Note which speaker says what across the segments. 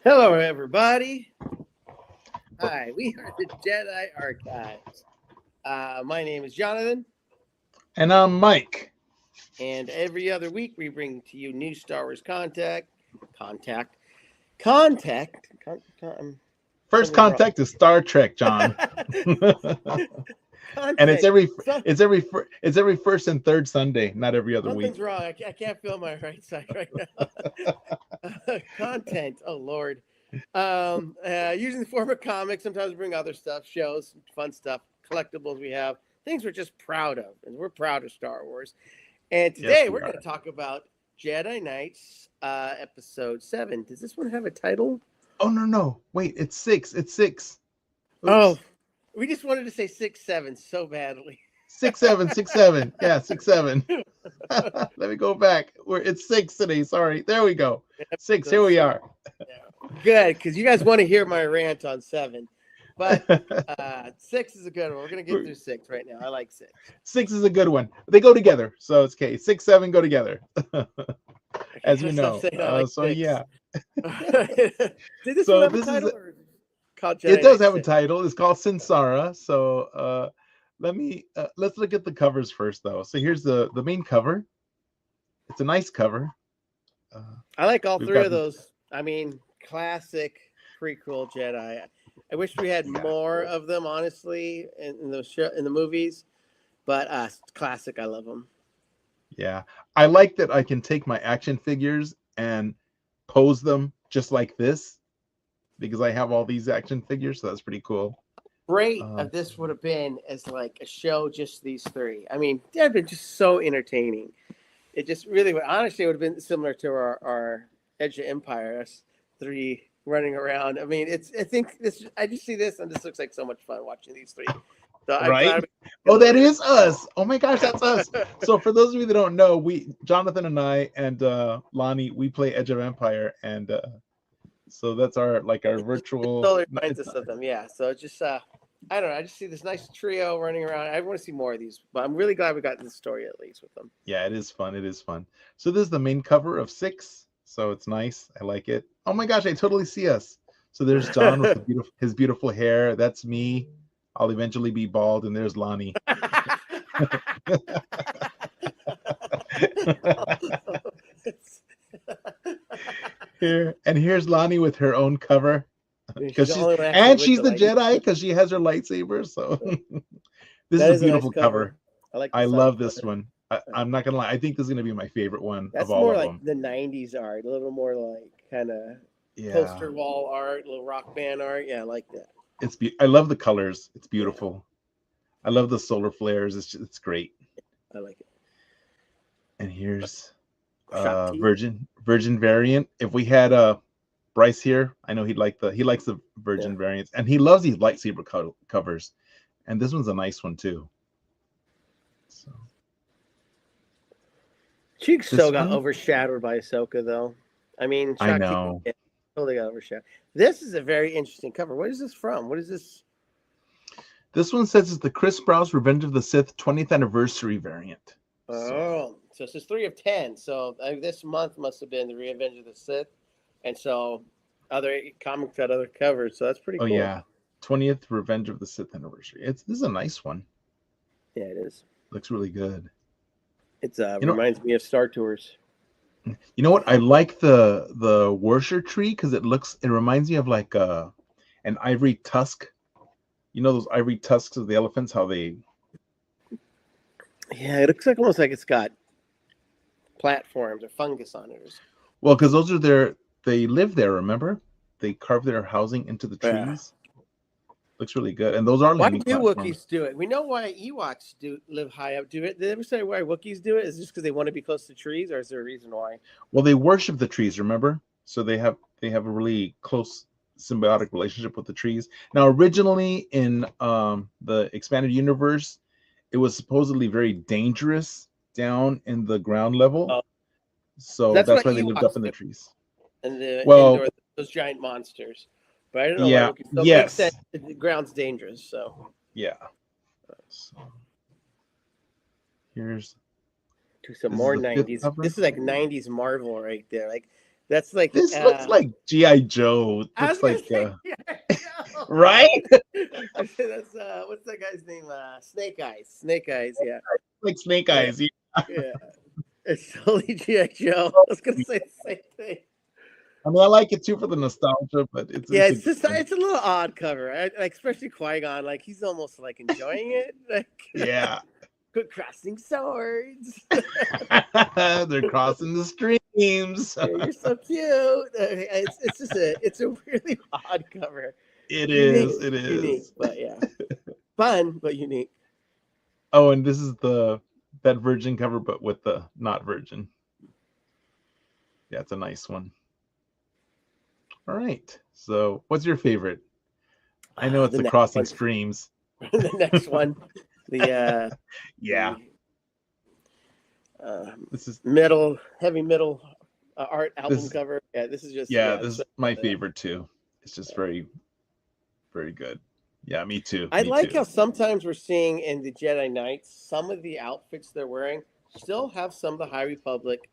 Speaker 1: Hello, everybody. Hi, we are the Jedi Archives. My name is Jonathan,
Speaker 2: And I'm Mike.
Speaker 1: and every other week we bring to you new Star Wars contact,
Speaker 2: First
Speaker 1: something's wrong.
Speaker 2: contact is Star Trek, John. And it's
Speaker 1: Content.
Speaker 2: every
Speaker 1: Some,
Speaker 2: it's every it's every first and third Sunday, not every other week.
Speaker 1: something's wrong. I can't feel my right side right now. Content. Oh Lord. Using the form of comics, sometimes we bring other stuff, shows, fun stuff, collectibles we have, things we're just proud of, and we're proud of Star Wars. And
Speaker 2: Yes,
Speaker 1: today
Speaker 2: we
Speaker 1: we're going
Speaker 2: are.
Speaker 1: to talk about Jedi Knights, episode 7. Does this one have a title?
Speaker 2: Oh no. Wait, it's six. It's six.
Speaker 1: Oh,
Speaker 2: Oops.
Speaker 1: we just wanted to say 6-7 so badly.
Speaker 2: 6-7, 6-7. Yeah, 6-7. Let me go back. It's six today. Sorry. There we go. Six. Here
Speaker 1: Episode
Speaker 2: we
Speaker 1: 6.
Speaker 2: are.
Speaker 1: Yeah. Good, because you guys want to hear my rant on 7. But 6 is a good one. We're going to get through 6 right now. I like 6.
Speaker 2: Six is a good one. They go together, so it's okay. 6, 7 go together,
Speaker 1: I
Speaker 2: as
Speaker 1: can't
Speaker 2: you
Speaker 1: stop
Speaker 2: know.
Speaker 1: saying I like
Speaker 2: So
Speaker 1: 6.
Speaker 2: yeah.
Speaker 1: Did this one
Speaker 2: So
Speaker 1: have a
Speaker 2: this is
Speaker 1: title or is it called
Speaker 2: it
Speaker 1: Jedi
Speaker 2: does
Speaker 1: Knight
Speaker 2: have a
Speaker 1: 6?
Speaker 2: title. It's called Sinsara. So let's look at the covers first, though. So here's the main cover. It's a nice cover. Uh,
Speaker 1: I like all
Speaker 2: we've
Speaker 1: three
Speaker 2: got
Speaker 1: of those. I mean, classic prequel Jedi. I wish we had
Speaker 2: yeah,
Speaker 1: more of them, honestly, in the movies. But classic, I love them.
Speaker 2: yeah. I like that I can take my action figures and pose them just like this because I have all these action figures. So that's pretty cool.
Speaker 1: Great
Speaker 2: Um,
Speaker 1: if this would have been as like a show, just these three. I mean, they've been just so entertaining. It just really would. Honestly, it would have been similar to our Edge of Empire, us three running around. I mean, it's. I think this. I just see this, and this looks like so much fun watching these three. So I'm
Speaker 2: right?
Speaker 1: glad.
Speaker 2: Oh, that is us. Oh my gosh, that's us. So for those of you that don't know, we Jonathan and I and Lonnie, we play Edge of Empire, and so that's our
Speaker 1: It
Speaker 2: virtual.
Speaker 1: totally reminds
Speaker 2: It's
Speaker 1: us
Speaker 2: not,
Speaker 1: of them. Yeah. So it's just. I don't know. I just see this nice trio running around. I want to see more of these, but I'm really glad we got this story at least with them.
Speaker 2: yeah, it is fun. It is fun. So this is the main cover of 6. So it's nice. I like it. Oh my gosh, I totally see us. So there's John with his beautiful hair. That's me. I'll eventually be bald, and there's Lonnie. Here and here's Lonnie with her own cover
Speaker 1: She's
Speaker 2: because
Speaker 1: the
Speaker 2: she's
Speaker 1: only one actually
Speaker 2: and
Speaker 1: with
Speaker 2: she's
Speaker 1: the
Speaker 2: the
Speaker 1: light.
Speaker 2: Jedi because she has her lightsaber. So this is
Speaker 1: That
Speaker 2: a
Speaker 1: is a nice
Speaker 2: beautiful cover.
Speaker 1: cover. I like the
Speaker 2: I
Speaker 1: sun
Speaker 2: love this
Speaker 1: flare.
Speaker 2: one. I'm not gonna lie. I think this is gonna be my favorite one of
Speaker 1: That's
Speaker 2: all
Speaker 1: more
Speaker 2: of
Speaker 1: like
Speaker 2: them.
Speaker 1: the '90s art, a little more like kind of
Speaker 2: Yeah,
Speaker 1: poster wall art, little rock band art. Yeah, I like that.
Speaker 2: I love the colors. It's
Speaker 1: Yeah,
Speaker 2: beautiful. I love the solar flares. It's great.
Speaker 1: I like it.
Speaker 2: And here's
Speaker 1: Shakti.
Speaker 2: Virgin variant. If we had Bryce here, I know he likes the
Speaker 1: Yeah,
Speaker 2: Virgin variants, and he loves these lightsaber covers. And this one's a nice one too. So
Speaker 1: she still
Speaker 2: this
Speaker 1: got
Speaker 2: one,
Speaker 1: overshadowed by Ahsoka, though. I mean,
Speaker 2: I
Speaker 1: Shakti
Speaker 2: know.
Speaker 1: totally got overshadowed. This is a very interesting cover. What is this from? What is this?
Speaker 2: This one says it's the Chris Sprouse Revenge of the Sith 20th anniversary variant. So
Speaker 1: Oh, so this is 3 of 10. So this month must have been the Revenge of the Sith, and so other comics had other covers. So that's pretty
Speaker 2: oh
Speaker 1: cool.
Speaker 2: yeah, 20th Revenge of the Sith anniversary. This is a nice one.
Speaker 1: Yeah, it is.
Speaker 2: Looks really good.
Speaker 1: It's
Speaker 2: You know,
Speaker 1: reminds me of Star Tours.
Speaker 2: you know what? I like the Worcester tree because it reminds me of like an ivory tusk. You know those ivory tusks of the elephants, how they
Speaker 1: Yeah, it looks like almost like it's got platforms or fungus on it. Or something.
Speaker 2: well, because those are they live there, remember? They carve their housing into the
Speaker 1: Yeah.
Speaker 2: trees. Looks really good. And those are
Speaker 1: Why
Speaker 2: landing
Speaker 1: do
Speaker 2: platforms.
Speaker 1: Wookiees do it? We know why Ewoks do live high up. Do it? Did they ever say why Wookiees do it? Is it just because they want to be close to trees, or is there a reason why?
Speaker 2: Well, they worship the trees, remember? So they have a really close symbiotic relationship with the trees. Now, originally in the expanded universe, it was supposedly very dangerous down in the ground level.
Speaker 1: Oh,
Speaker 2: So
Speaker 1: that's
Speaker 2: that's
Speaker 1: what
Speaker 2: why they lived up
Speaker 1: Ewoks
Speaker 2: in the
Speaker 1: do,
Speaker 2: trees.
Speaker 1: and the
Speaker 2: Well,
Speaker 1: indoor those giant monsters. But I don't know why
Speaker 2: yeah,
Speaker 1: Wookiees. So it makes sense.
Speaker 2: yes,
Speaker 1: The ground's dangerous. So
Speaker 2: yeah. So here's
Speaker 1: to some
Speaker 2: this is
Speaker 1: more
Speaker 2: the fifth
Speaker 1: '90s.
Speaker 2: cover.
Speaker 1: This is like '90s Marvel right there. Like That's like
Speaker 2: This looks like G.I. Joe.
Speaker 1: I was
Speaker 2: Looks
Speaker 1: gonna
Speaker 2: like
Speaker 1: say Joe.
Speaker 2: right?
Speaker 1: That's what's that guy's name? Snake Eyes. Snake Eyes. Yeah.
Speaker 2: Like Snake
Speaker 1: Yeah.
Speaker 2: Eyes. Yeah.
Speaker 1: Yeah. It's totally G.I. Joe. I was gonna say the same thing.
Speaker 2: I mean, I like it too for the nostalgia, but
Speaker 1: Yeah,
Speaker 2: it's a
Speaker 1: it's just it's a little odd cover. Like especially Qui-Gon, like he's almost like enjoying it. Like
Speaker 2: yeah.
Speaker 1: good crossing swords.
Speaker 2: They're crossing the streams.
Speaker 1: Yeah, you're so cute. It's just it's a really odd cover.
Speaker 2: It
Speaker 1: Unique,
Speaker 2: is. It
Speaker 1: unique,
Speaker 2: is.
Speaker 1: but yeah, fun but unique.
Speaker 2: Oh, and this is that virgin cover, but with the not virgin. Yeah, it's a nice one. All right. So, what's your favorite? I know it's
Speaker 1: The
Speaker 2: the
Speaker 1: next
Speaker 2: crossing
Speaker 1: one.
Speaker 2: streams.
Speaker 1: The next one, the
Speaker 2: Yeah. This is
Speaker 1: heavy metal art album
Speaker 2: this.
Speaker 1: cover. Yeah, this is just
Speaker 2: Yeah,
Speaker 1: yeah.
Speaker 2: this is my favorite too. It's just very, very good. Yeah, me too.
Speaker 1: I
Speaker 2: Me
Speaker 1: like
Speaker 2: too.
Speaker 1: how sometimes we're seeing in the Jedi Knights some of the outfits they're wearing still have some of the High Republic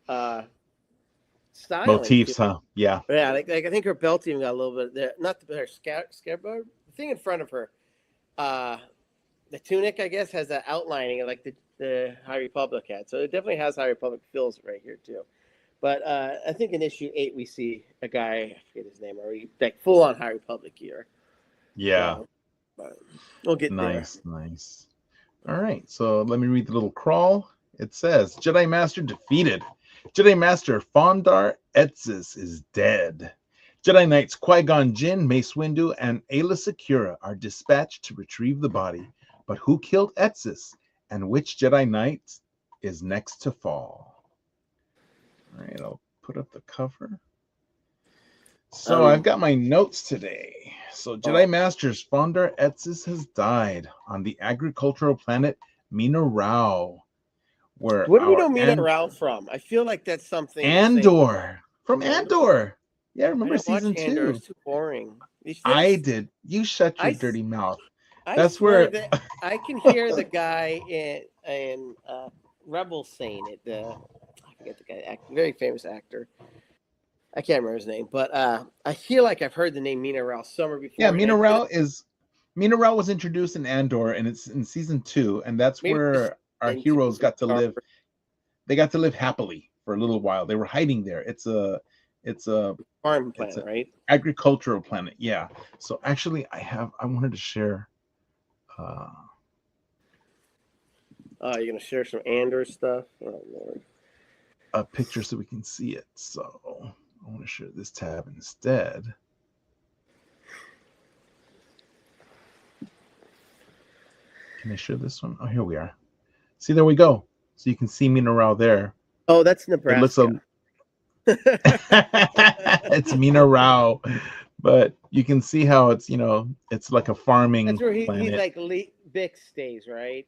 Speaker 1: styling to
Speaker 2: Motifs, huh? Yeah.
Speaker 1: yeah, like I think her belt even got a little bit there. Not the her scabbard, the thing in front of her, the tunic I guess has that outlining like the High Republic had. So it definitely has High Republic feels right here too. But I think in issue 8 we see a guy I forget his name already like full on High Republic gear.
Speaker 2: Yeah.
Speaker 1: So we'll get
Speaker 2: Nice, nice. All right. So let me read the little crawl. It says Jedi Master defeated. Jedi Master Fondar Etzis is dead. Jedi Knights Qui-Gon Jinn, Mace Windu, and Ayla Secura are dispatched to retrieve the body. But who killed Etzis, and which Jedi Knight is next to fall? All right, I'll put up the cover. So I've got my notes today. So Jedi Masters Fondar Etzis has died on the agricultural planet Mina Rao.
Speaker 1: Where do we know Mina Rao from? I feel like that's something
Speaker 2: Andor. From Andor. Yeah, remember
Speaker 1: I didn't
Speaker 2: season
Speaker 1: watch Andor.
Speaker 2: 2.
Speaker 1: It's too boring.
Speaker 2: I did. You shut your dirty mouth. That's where
Speaker 1: that I can hear the guy in Rebels saying it. I forget the guy, very famous actor. I can't remember his name, but I feel like I've heard the name Mina Rao somewhere before.
Speaker 2: Yeah, Mina Rao was introduced in Andor, and it's in season 2, and that's where our heroes got to live. They got to live happily for a little while. They were hiding there. It's a
Speaker 1: farm planet, right?
Speaker 2: Agricultural planet. Yeah. So actually, I wanted to share.
Speaker 1: You're gonna share some Andor stuff. Oh Lord.
Speaker 2: A picture so we can see it. So I want to share this tab instead. Can I share this one? Oh, here we are. See, there we go. So you can see Mina Rao there.
Speaker 1: Oh, that's Nebraska.
Speaker 2: It's Mina Rao, but you can see how it's it's like a farming.
Speaker 1: That's where he's like Bix stays, right?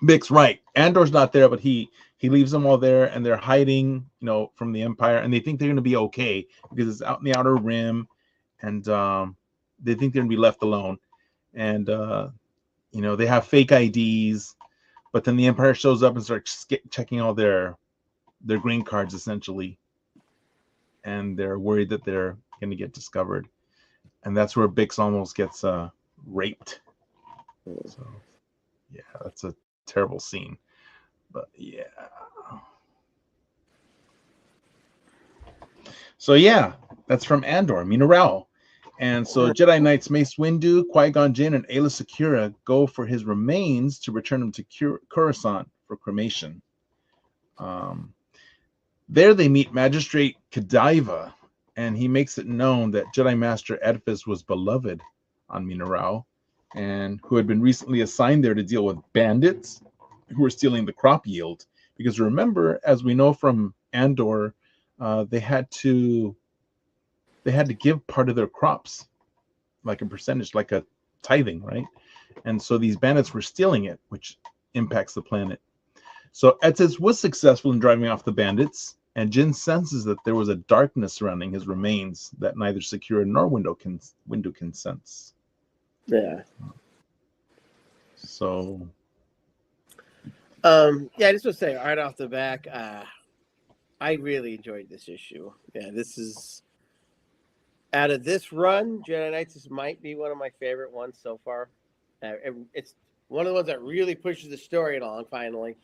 Speaker 2: Bix, right? Andor's not there, but he leaves them all there, and they're hiding, from the Empire, and they think they're going to be okay because it's out in the outer rim, and they think they're going to be left alone, and they have fake IDs, but then the Empire shows up and starts checking all their green cards essentially, and they're worried that they're going to get discovered, and that's where Bix almost gets raped. So yeah, that's a terrible scene, but yeah. So yeah, that's from Andor, Mina Rao. And so Jedi Knights Mace Windu, Qui-Gon Jinn, and Ayla Secura go for his remains to return him to Coruscant for cremation. There they meet Magistrate Kadaiva, and he makes it known that Jedi Master Edifice was beloved on Mina Rao, and who had been recently assigned there to deal with bandits who were stealing the crop yield. Because remember, as we know from Andor, they had to give part of their crops, like a percentage, like a tithing, right? And so these bandits were stealing it, which impacts the planet. So Etzis was successful in driving off the bandits, and Jin senses that there was a darkness surrounding his remains that neither Secura nor Windu can sense.
Speaker 1: Yeah.
Speaker 2: So
Speaker 1: yeah, I just want to say right off the back, I really enjoyed this issue. Yeah, this is out of this run, Jedi Knights. This might be one of my favorite ones so far. It's one of the ones that really pushes the story along. Finally,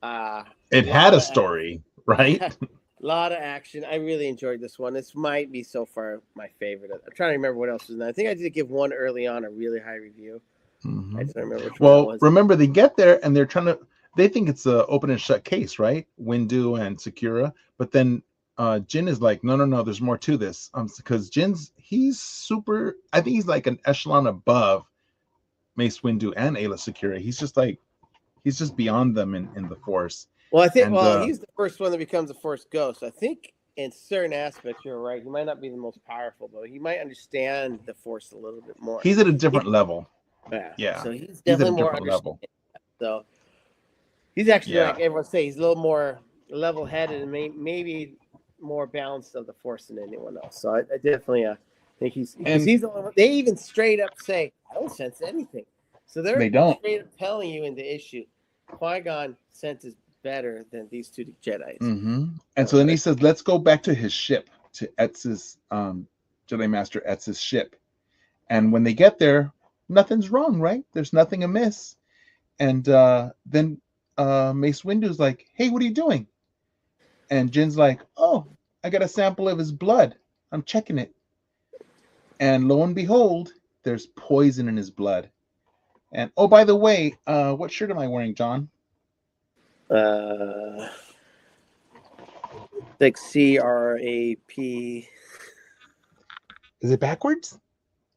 Speaker 1: a
Speaker 2: It had
Speaker 1: lot
Speaker 2: a
Speaker 1: of
Speaker 2: story, right?
Speaker 1: a lot of action. I really enjoyed this one. This might be so far my favorite. I'm trying to remember what else was in there. I think I did give one early on a really high review. I
Speaker 2: Hmm.
Speaker 1: just don't remember which one that
Speaker 2: Well,
Speaker 1: was.
Speaker 2: remember they get there and they're trying to. They think it's a open and shut case, right? Windu and Sakura, but then Jin is like, no, no, no. There's more to this. Because he's super. I think he's like an echelon above Mace Windu and Ayla Secura. He's just beyond them in the Force.
Speaker 1: Well, I think
Speaker 2: And
Speaker 1: he's the first one that becomes a Force ghost. I think in certain aspects you're right. He might not be the most powerful, but he might understand the Force a little bit more.
Speaker 2: he's at a
Speaker 1: He,
Speaker 2: different level.
Speaker 1: yeah,
Speaker 2: Yeah,
Speaker 1: so he's
Speaker 2: he's at a
Speaker 1: definitely more
Speaker 2: different
Speaker 1: understanding.
Speaker 2: level.
Speaker 1: So he's actually
Speaker 2: Yeah.
Speaker 1: like everyone say he's a little more level-headed and maybe more balanced of the Force than anyone else. So I definitely think he's because
Speaker 2: And
Speaker 1: he's the only one. They even straight up say I don't sense anything. So they're
Speaker 2: they don't.
Speaker 1: straight up telling you in the issue, Qui-Gon senses better than these two Jedi's.
Speaker 2: Hmm. And so then he says, let's go back to his ship, to Etz's Jedi Master Etz's ship. And when they get there, nothing's wrong, right? There's nothing amiss. And then Mace Windu's like, hey, what are you doing? And Jin's like, oh, I got a sample of his blood. I'm checking it. And lo and behold, there's poison in his blood. And oh, by the way, what shirt am I wearing, John?
Speaker 1: Like CRAP.
Speaker 2: Is it backwards?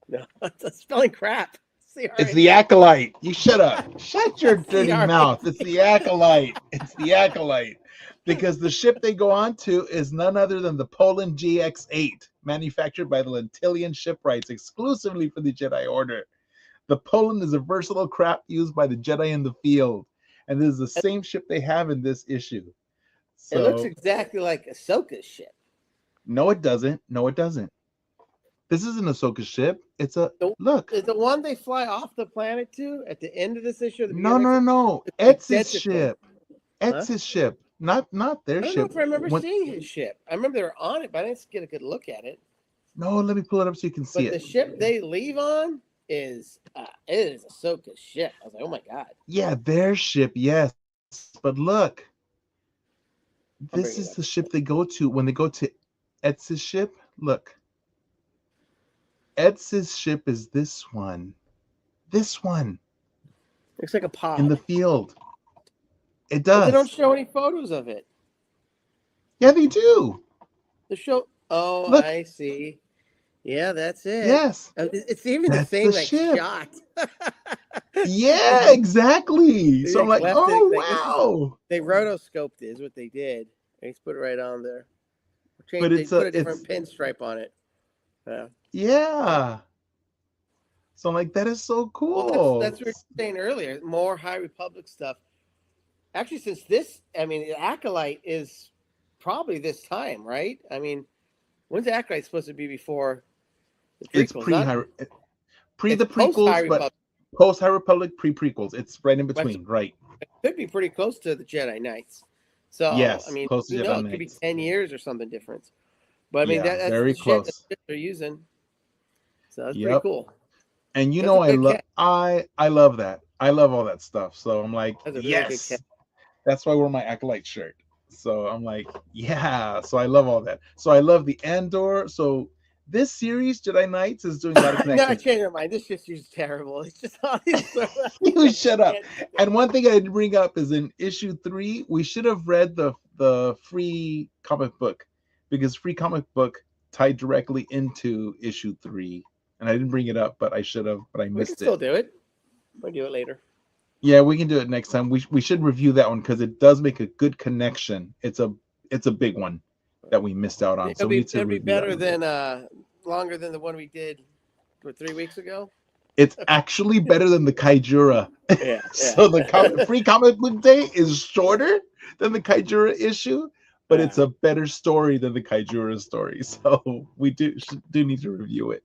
Speaker 1: No, that's spelling crap.
Speaker 2: It's
Speaker 1: CRAP.
Speaker 2: the acolyte. You shut up. Shut your dirty
Speaker 1: CRAP.
Speaker 2: mouth. It's the acolyte. It's the acolyte. Because the ship they go on to is none other than the Poland GX8, manufactured by the Lentillian Shipwrights exclusively for the Jedi Order. The Poland is a versatile craft used by the Jedi in the field, and this is the same ship they have in this issue.
Speaker 1: It looks
Speaker 2: So,
Speaker 1: exactly like Ahsoka's ship.
Speaker 2: no, it doesn't. No, it doesn't. This isn't Ahsoka's ship. It's a look.
Speaker 1: The one they fly off the planet to at the end of this issue, the
Speaker 2: No,
Speaker 1: beginning
Speaker 2: no,
Speaker 1: of
Speaker 2: no,
Speaker 1: next
Speaker 2: no.
Speaker 1: issue,
Speaker 2: Etz's
Speaker 1: identical.
Speaker 2: ship.
Speaker 1: Huh?
Speaker 2: Etz's ship. Not their
Speaker 1: I don't know
Speaker 2: ship.
Speaker 1: if I remember
Speaker 2: When,
Speaker 1: seeing his ship. I remember they were on it, but I didn't get a good look at it.
Speaker 2: no, let me pull it up so you can see
Speaker 1: But the
Speaker 2: it.
Speaker 1: ship they leave on is it is Ahsoka's ship. I was like, oh my god.
Speaker 2: Yeah, their ship, yes. But look,
Speaker 1: I'm
Speaker 2: this
Speaker 1: bringing it
Speaker 2: is
Speaker 1: up.
Speaker 2: the ship they go to when they go to Etz's ship. Look, Etz's ship is this one. This one
Speaker 1: Looks like a
Speaker 2: in the
Speaker 1: pod.
Speaker 2: field. It
Speaker 1: But they don't
Speaker 2: does.
Speaker 1: show any photos of it.
Speaker 2: Yeah, they do.
Speaker 1: The show. Oh,
Speaker 2: Look,
Speaker 1: I see. Yeah, that's it.
Speaker 2: yes,
Speaker 1: It's even the
Speaker 2: that's the
Speaker 1: same like
Speaker 2: ship.
Speaker 1: shot.
Speaker 2: Yeah, exactly.
Speaker 1: They
Speaker 2: So I'm
Speaker 1: like
Speaker 2: like,
Speaker 1: left it
Speaker 2: oh
Speaker 1: like this is
Speaker 2: wow.
Speaker 1: they rotoscoped it is what they did. They just put it right on there.
Speaker 2: But
Speaker 1: They put a different
Speaker 2: it's
Speaker 1: pinstripe on it. Yeah.
Speaker 2: yeah. So I'm like, that is so
Speaker 1: Well,
Speaker 2: cool.
Speaker 1: that's what you were saying earlier. More High Republic stuff. Actually, since this, I mean, Acolyte is probably this time, right? I mean, when's Acolyte supposed to be before the
Speaker 2: It's
Speaker 1: prequels? Not
Speaker 2: pre
Speaker 1: it's
Speaker 2: the
Speaker 1: post High
Speaker 2: prequels, but
Speaker 1: Republic.
Speaker 2: post High Republic, pre prequels. It's right in
Speaker 1: But
Speaker 2: between, right?
Speaker 1: it could be pretty close to the Jedi Knights. So I
Speaker 2: Yes,
Speaker 1: mean,
Speaker 2: close to
Speaker 1: who knows?
Speaker 2: Jedi
Speaker 1: It could be
Speaker 2: Knights.
Speaker 1: 10 years or something different. But I mean,
Speaker 2: Yeah,
Speaker 1: that's
Speaker 2: very
Speaker 1: the
Speaker 2: close.
Speaker 1: ship they're using. So that's pretty
Speaker 2: Yep.
Speaker 1: cool.
Speaker 2: And you
Speaker 1: That's a
Speaker 2: know,
Speaker 1: good cat.
Speaker 2: I love that. I love all that stuff. So I'm like,
Speaker 1: That's a really good cat.
Speaker 2: yes. That's why I wear my acolyte shirt. So I'm like, yeah. So I love all that. So I love the Andor. So this series, Jedi Knights, is doing a lot of
Speaker 1: No, I
Speaker 2: connections.
Speaker 1: changed my mind. This just is terrible. It's just all these.
Speaker 2: You shut up. And one thing I didn't bring up is in issue 3, we should have read the free comic book, because free comic book tied directly into issue 3. And I didn't bring it up, but I should have, but I
Speaker 1: We can
Speaker 2: missed
Speaker 1: still
Speaker 2: it.
Speaker 1: do it. We'll do it later.
Speaker 2: Yeah, we can do it next time. We should review that one because it does make a good connection. It's a big one that we missed out on. So we need to
Speaker 1: It'll be
Speaker 2: review that
Speaker 1: better
Speaker 2: one.
Speaker 1: than longer than the one we did for 3 weeks ago.
Speaker 2: It's actually better than the Kaijura.
Speaker 1: Yeah.
Speaker 2: So the free comic book day is shorter than the Kaijura issue, but it's a better story than the Kaijura story. So we do need to review it.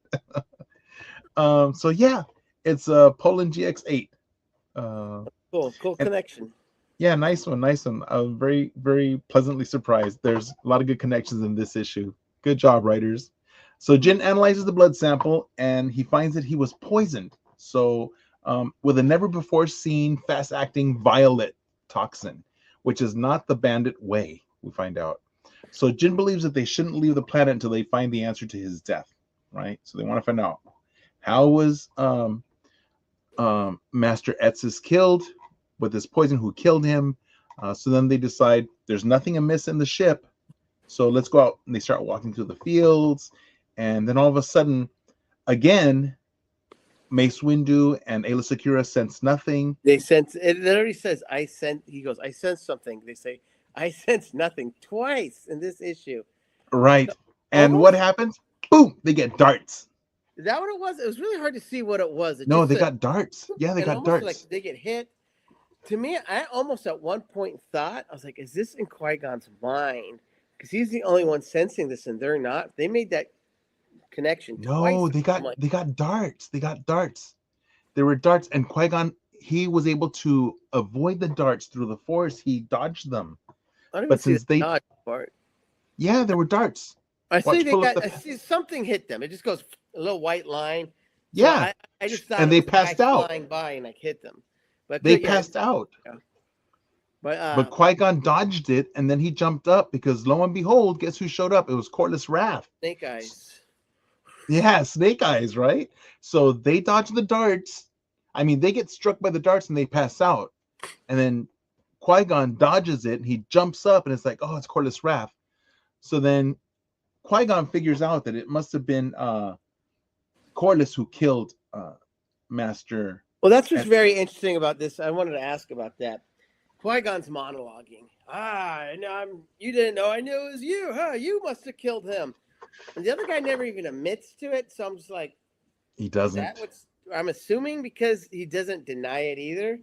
Speaker 2: So yeah, it's a Poland GX8.
Speaker 1: Cool
Speaker 2: And
Speaker 1: connection.
Speaker 2: Yeah, nice one, nice one. I was very, very pleasantly surprised. There's a lot of good connections in this issue. Good job, writers. So Jin analyzes the blood sample and he finds that he was poisoned. So with a never before seen fast acting violet toxin, which is not the bandit way, we find out. So Jin believes that they shouldn't leave the planet until they find the answer to his death, right? So they want to find out how was Master Etzis killed with this poison, who killed him. So then they decide there's nothing amiss in the ship. So let's go out. And they start walking through the fields. And then all of a sudden, again, Mace Windu and Ayla Secura sense nothing.
Speaker 1: They sense it. Literally says, "I sense." He goes, "I sense something." They say, "I sense nothing" twice in this issue.
Speaker 2: Right.
Speaker 1: So,
Speaker 2: And
Speaker 1: almost,
Speaker 2: what happens? Boom! They get darts.
Speaker 1: is that what it was? It was really hard to see what it was. It
Speaker 2: No,
Speaker 1: just
Speaker 2: they
Speaker 1: said,
Speaker 2: got darts. Yeah, they
Speaker 1: and
Speaker 2: got
Speaker 1: almost like
Speaker 2: darts.
Speaker 1: they get hit. To me, I almost at one point thought, I was like, "Is this in Qui-Gon's mind?" Because he's the only one sensing this, and they're not. They made that connection twice.
Speaker 2: No, they
Speaker 1: I'm like,
Speaker 2: got darts. They got darts. There were darts, and Qui-Gon, he was able to avoid the darts through the force. He dodged them.
Speaker 1: I don't even
Speaker 2: But
Speaker 1: see the
Speaker 2: since they,
Speaker 1: dodge part.
Speaker 2: yeah, there were darts.
Speaker 1: I see
Speaker 2: Watch,
Speaker 1: they
Speaker 2: pull up
Speaker 1: got.
Speaker 2: the,
Speaker 1: I see something hit them. It just goes a little white line. So
Speaker 2: yeah,
Speaker 1: I just thought
Speaker 2: and
Speaker 1: it
Speaker 2: they
Speaker 1: was a guy
Speaker 2: passed out.
Speaker 1: flying by and like hit them. But
Speaker 2: They
Speaker 1: yeah,
Speaker 2: passed out.
Speaker 1: yeah. But
Speaker 2: But Qui-Gon dodged it, and then he jumped up because lo and behold, guess who showed up? It was Corliss Wrath.
Speaker 1: Snake Eyes.
Speaker 2: Yeah, Snake Eyes, right? So they dodge the darts. I mean, they get struck by the darts and they pass out. And then Qui-Gon dodges it and he jumps up and it's like, oh, it's Corliss Wrath. So then Qui-Gon figures out that it must have been Corliss who killed Master.
Speaker 1: Well, that's what's very interesting about this. I wanted to ask about that. Qui-Gon's monologuing. You didn't know. I knew it was you, huh? You must have killed him. And the other guy never even admits to it. So I'm just like,
Speaker 2: he doesn't.
Speaker 1: Is that what's, I'm assuming because he doesn't deny it either.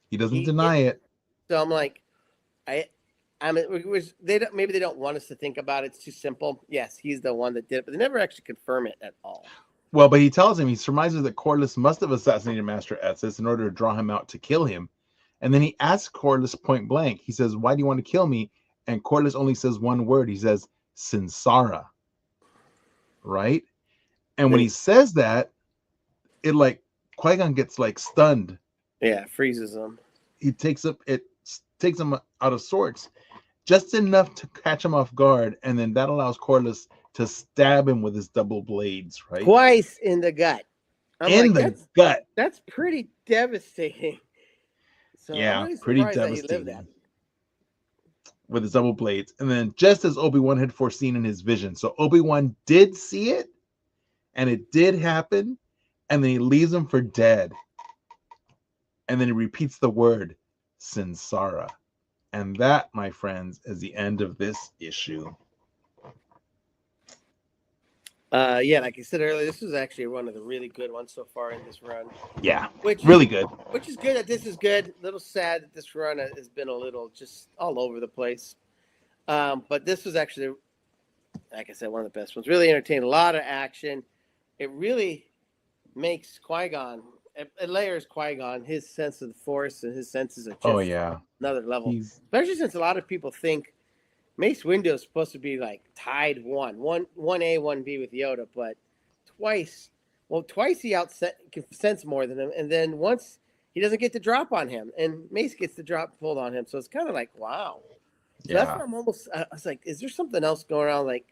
Speaker 2: He doesn't deny it.
Speaker 1: So I'm like, maybe they don't want us to think about it. It's too simple. Yes, he's the one that did it, but they never actually confirm it at all.
Speaker 2: Well, but he tells him, he surmises that Corliss must have assassinated Master Etzis in order to draw him out to kill him. And then he asks Corliss point blank. He says, why do you want to kill me? And Corliss only says one word. He says, Sinsara. Right? And when he says that, it like, Qui-Gon gets like stunned.
Speaker 1: Yeah, freezes him.
Speaker 2: It takes him out of sorts. Just enough to catch him off guard. And then that allows Corliss to stab him with his double blades, right?
Speaker 1: Twice in the gut.
Speaker 2: In the gut.
Speaker 1: That's pretty devastating. So
Speaker 2: yeah,
Speaker 1: really
Speaker 2: pretty devastating. With his double blades. And then just as Obi-Wan had foreseen in his vision. So Obi-Wan did see it, and it did happen, and then he leaves him for dead. And then he repeats the word, Sinsara. And that, my friends, is the end of this issue.
Speaker 1: Yeah, like I said earlier, this was actually one of the really good ones so far in this run.
Speaker 2: Yeah, really good.
Speaker 1: Which is good that this is good. A little sad that this run has been a little just all over the place. But this was actually, like I said, one of the best ones. Really entertaining, a lot of action. It really makes Qui-Gon, it layers Qui-Gon, his sense of the Force and his senses of just another level. Especially since a lot of people think Mace Windu is supposed to be like tied one A, 1B with Yoda, but twice he can sense more than him, and then once he doesn't get the drop on him, and Mace gets the drop pulled on him. So it's kind of like, wow. So that's where I'm almost. I was like, is there something else going on? Like,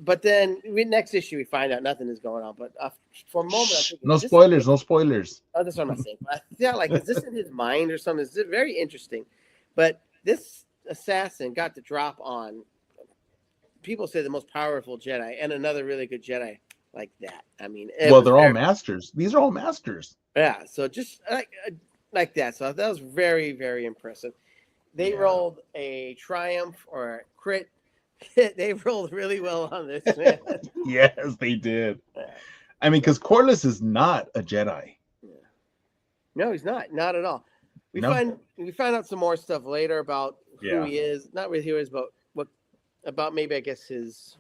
Speaker 1: but then next issue we find out nothing is going on. But for a moment, I'm thinking,
Speaker 2: no spoilers. Oh,
Speaker 1: that's what I'm saying. But I feel like, is this in his mind or something? It's very interesting, but. This assassin got the drop on, people say, the most powerful Jedi and another really good Jedi like that. I mean,
Speaker 2: they're all masters. These are all masters.
Speaker 1: Yeah, so just like that. So that was very, very impressive. They rolled a triumph or a crit. They rolled really well on this, man.
Speaker 2: Yes, they did. I mean, because Corliss is not a Jedi.
Speaker 1: Yeah. No, he's not at all. We find out some more stuff later about who he is. Not really who he is, but about maybe, I guess, his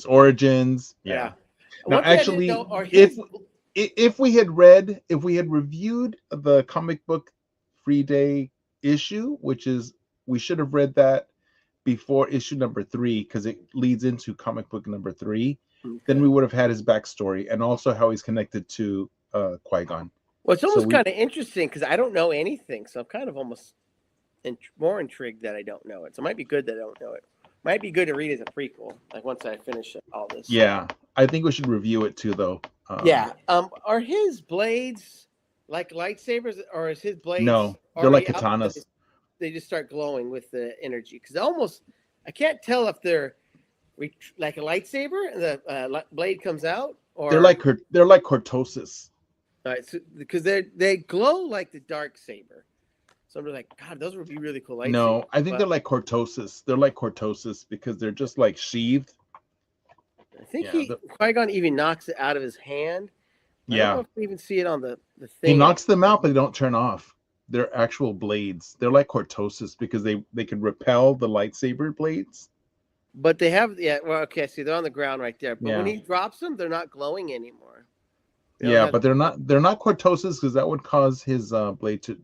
Speaker 2: origins. Yeah. Now, actually, if we had reviewed the comic book free day issue, which is we should have read that before issue number 3 because it leads into comic book number 3.
Speaker 1: Okay.
Speaker 2: Then we would have had his backstory and also how he's connected to Qui-Gon.
Speaker 1: Well, it's almost kind of interesting because I don't know anything, so I'm kind of almost more intrigued that I don't know it. So it might be good that I don't know it. Might be good to read as a prequel, like once I finish all this.
Speaker 2: Yeah, I think we should review it too, though.
Speaker 1: Yeah. Are his blades like lightsabers, or is his blades?
Speaker 2: No, they're like katanas.
Speaker 1: They just start glowing with the energy because I can't tell if they're like a lightsaber and the blade comes out, or
Speaker 2: they're like cortosis.
Speaker 1: All right, so, because they glow like the dark saber. So I'm like, God, those would be really cool lightsabers.
Speaker 2: No, I think they're like cortosis. They're like cortosis because they're just like sheathed.
Speaker 1: I think Qui-Gon even knocks it out of his hand. I don't know if we even see it on the thing.
Speaker 2: He knocks them out, but they don't turn off. They're actual blades. They're like cortosis because they can repel the lightsaber blades.
Speaker 1: But they have, well, okay, see, they're on the ground right there. But when he drops them, they're not glowing anymore.
Speaker 2: But they're not cortosis because that would cause his blade to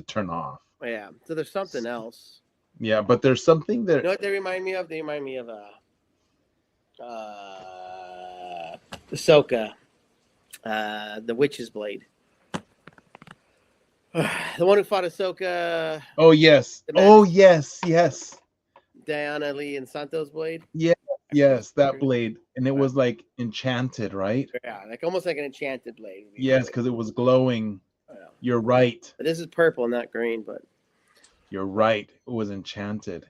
Speaker 2: turn off.
Speaker 1: Yeah, so there's something else.
Speaker 2: Yeah, but there's something that...
Speaker 1: You know what they remind me of? They remind me of Ahsoka, the witch's blade. The one who fought Ahsoka.
Speaker 2: Oh, yes. Yes.
Speaker 1: Diana Lee and Santo's blade.
Speaker 2: Yes, that blade. And it was like enchanted, right?
Speaker 1: Yeah, like almost like an enchanted blade.
Speaker 2: Yes, because it was glowing. You're right.
Speaker 1: But this is purple, not green, but
Speaker 2: you're right. It was enchanted.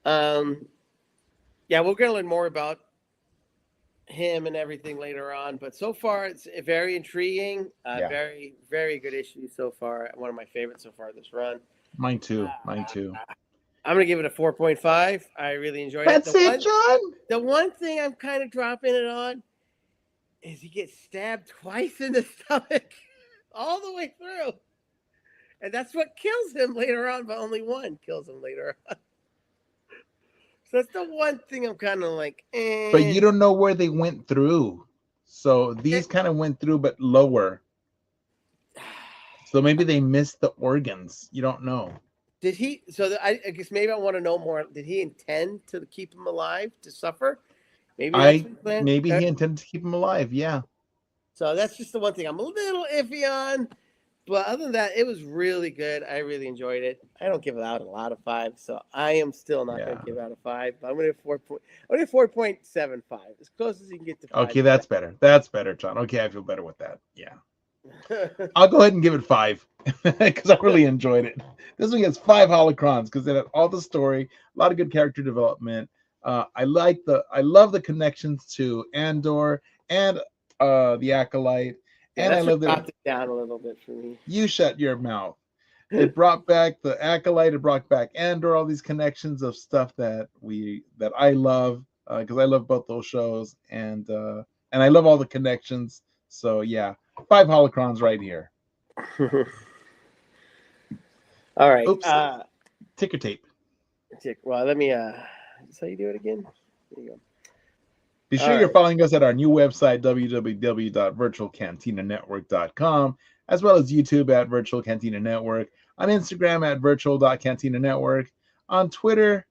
Speaker 1: Yeah, we're gonna learn more about him and everything later on. But so far, it's very intriguing. Very, very good issue so far. One of my favorites so far this run.
Speaker 2: Mine too. I'm
Speaker 1: gonna give it a 4.5. I really enjoyed
Speaker 2: it. That's it, John.
Speaker 1: The one thing I'm kind of dropping it on is he gets stabbed twice in the stomach. All the way through. And that's what kills him later on, but only one kills him later on. So that's the one thing I'm kind of like,
Speaker 2: But you don't know where they went through. So these kind of went through, but lower. So maybe they missed the organs. You don't know.
Speaker 1: Did he? So I guess maybe I want to know more. Did he intend to keep him alive, to suffer? Maybe
Speaker 2: he intended to keep him alive, yeah.
Speaker 1: So that's just the one thing I'm a little iffy on. But other than that, it was really good. I really enjoyed it. I don't give it out a lot of 5, so I am still not going to give it out a 5. But I'm going to 4.75, as close as you can get to 5.
Speaker 2: Okay, that's better. That's better, John. Okay, I feel better with that. Yeah. I'll go ahead and give it 5 because I really enjoyed it. This one gets 5 holocrons because it had all the story, a lot of good character development. I love the connections to Andor and the Acolyte. And I love that
Speaker 1: it down a little bit for me.
Speaker 2: You shut your mouth. It brought back the Acolyte. It brought back Andor. All these connections of stuff that I love because I love both those shows, and I love all the connections. So yeah, 5 holocrons right here.
Speaker 1: All right.
Speaker 2: Oops. Ticker tape.
Speaker 1: Well, let me. So you do it again. There you go.
Speaker 2: Be sure you're following us at our new website, www.virtualcantinanetwork.com, as well as YouTube at Virtual Cantina Network, on Instagram at virtual.cantina network, on Twitter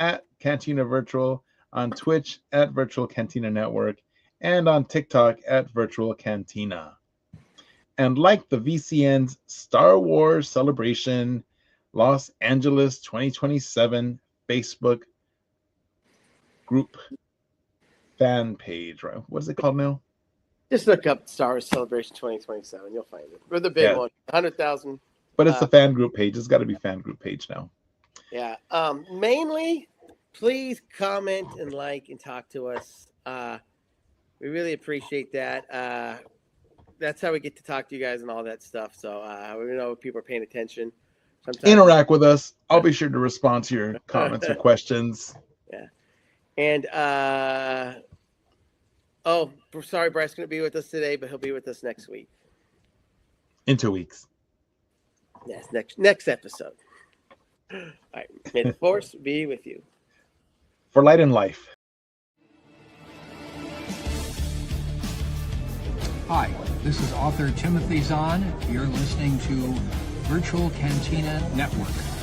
Speaker 2: at Cantina Virtual, on Twitch at Virtual Cantina Network, and on TikTok at Virtual Cantina. And like the VCN's Star Wars Celebration Los Angeles 2027 Facebook group fan page, right? What is it called now?
Speaker 1: Just look up Star Wars Celebration 2027. You'll find it. We're the big one, 100,000.
Speaker 2: But it's the fan group page. It's got to be fan group page now.
Speaker 1: Yeah. Mainly, please comment and like and talk to us. We really appreciate that. That's how we get to talk to you guys and all that stuff. So we know people are paying attention. Sometimes
Speaker 2: interact with us. I'll be sure to respond to your comments or questions.
Speaker 1: Yeah. And sorry, Bryce couldn't be with us today, but he'll be with us next week.
Speaker 2: In 2 weeks.
Speaker 1: Yes, next episode. All right. May the Force be with you.
Speaker 2: For light and life.
Speaker 3: Hi, this is author Timothy Zahn. You're listening to Virtual Cantina Network.